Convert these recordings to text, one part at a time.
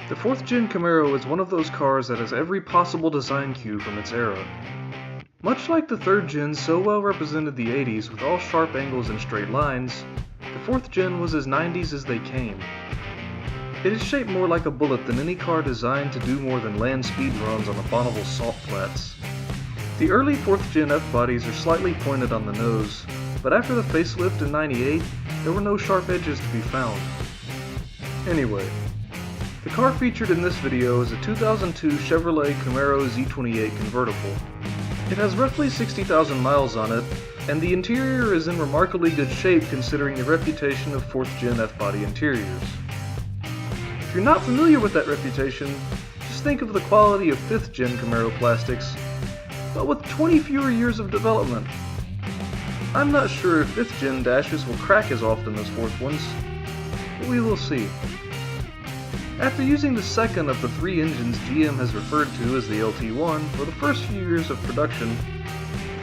The 4th Gen Camaro is one of those cars that has every possible design cue from its era. Much like the 3rd Gen so well represented the 80s with all sharp angles and straight lines, the 4th Gen was as 90s as they came. It is shaped more like a bullet than any car designed to do more than land speed runs on the Bonneville salt flats. The early 4th Gen F-bodies are slightly pointed on the nose, but after the facelift in '98, there were no sharp edges to be found. Anyway, the car featured in this video is a 2002 Chevrolet Camaro Z28 Convertible. It has roughly 60,000 miles on it, and the interior is in remarkably good shape considering the reputation of 4th Gen F-body interiors. If you're not familiar with that reputation, just think of the quality of 5th Gen Camaro plastics, but with 20 fewer years of development. I'm not sure if 5th Gen dashes will crack as often as 4th ones, but we will see. After using the second of the 3 engines GM has referred to as the LT1 for the first few years of production,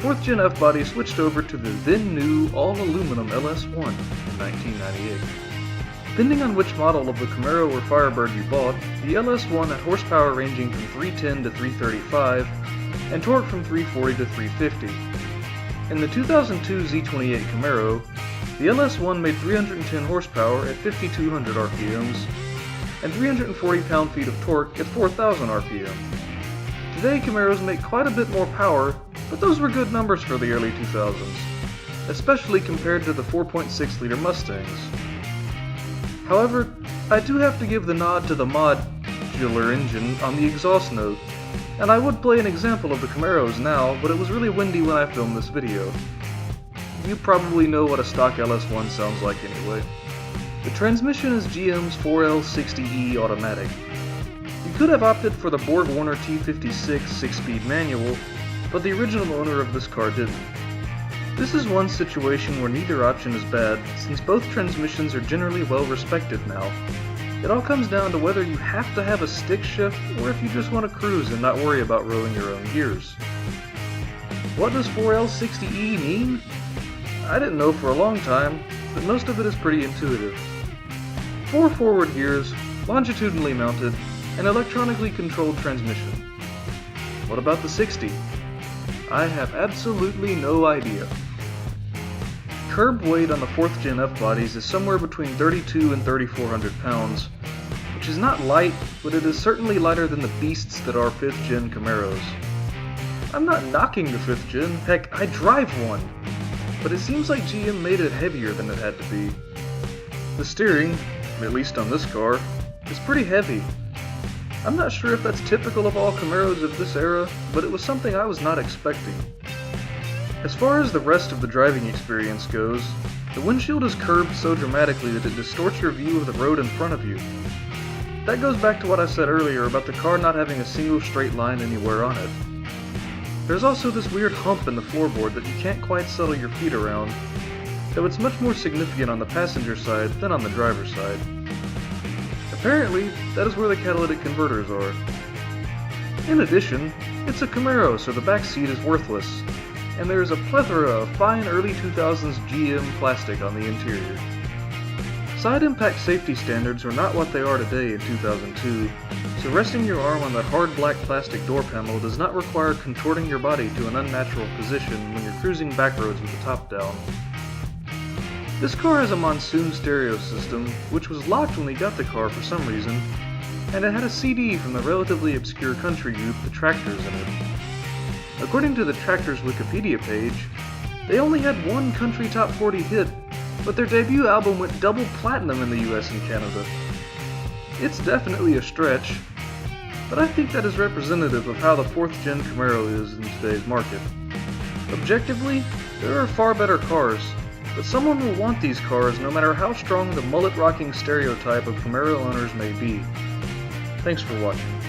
4th Gen F-body switched over to the then new all-aluminum LS1 in 1998. Depending on which model of the Camaro or Firebird you bought, the LS1 had horsepower ranging from 310 to 335 and torque from 340 to 350. In the 2002 Z28 Camaro, the LS1 made 310 horsepower at 5,200 RPMs and 340 pound-feet of torque at 4,000 RPM. Today Camaros make quite a bit more power, but those were good numbers for the early 2000s, especially compared to the 4.6-liter Mustangs. However, I do have to give the nod to the modular engine on the exhaust note, and I would play an example of the Camaros now, but it was really windy when I filmed this video. You probably know what a stock LS1 sounds like anyway. The transmission is GM's 4L60E automatic. You could have opted for the Borg-Warner T56 6-speed manual, but the original owner of this car didn't. This is one situation where neither option is bad, since both transmissions are generally well respected now. It all comes down to whether you have to have a stick shift or if you just want to cruise and not worry about rolling your own gears. What does 4L60E mean? I didn't know for a long time, but most of it is pretty intuitive. 4 forward gears, longitudinally mounted, and electronically controlled transmission. What about the 60? I have absolutely no idea. Curb weight on the 4th Gen F-bodies is somewhere between 3,200 and 3,400 pounds, which is not light, but it is certainly lighter than the beasts that are 5th Gen Camaros. I'm not knocking the 5th Gen, heck, I drive one, but it seems like GM made it heavier than it had to be. The steering, at least on this car, is pretty heavy. I'm not sure if that's typical of all Camaros of this era, but it was something I was not expecting. As far as the rest of the driving experience goes, the windshield is curved so dramatically that it distorts your view of the road in front of you. That goes back to what I said earlier about the car not having a single straight line anywhere on it. There's also this weird hump in the floorboard that you can't quite settle your feet around, though it's much more significant on the passenger side than on the driver's side. Apparently, that is where the catalytic converters are. In addition, it's a Camaro, so the back seat is worthless, and there is a plethora of fine early 2000s GM plastic on the interior. Side impact safety standards are not what they are today in 2002, so resting your arm on that hard black plastic door panel does not require contorting your body to an unnatural position when you're cruising backroads with the top down. This car has a monsoon stereo system, which was locked when we got the car for some reason, and it had a CD from the relatively obscure country group The Tractors in it. According to the Tractors Wikipedia page, they only had one country top 40 hit, but their debut album went double platinum in the US and Canada. It's definitely a stretch, but I think that is representative of how the 4th Gen Camaro is in today's market. Objectively, there are far better cars, but someone will want these cars no matter how strong the mullet-rocking stereotype of Camaro owners may be. Thanks for watching.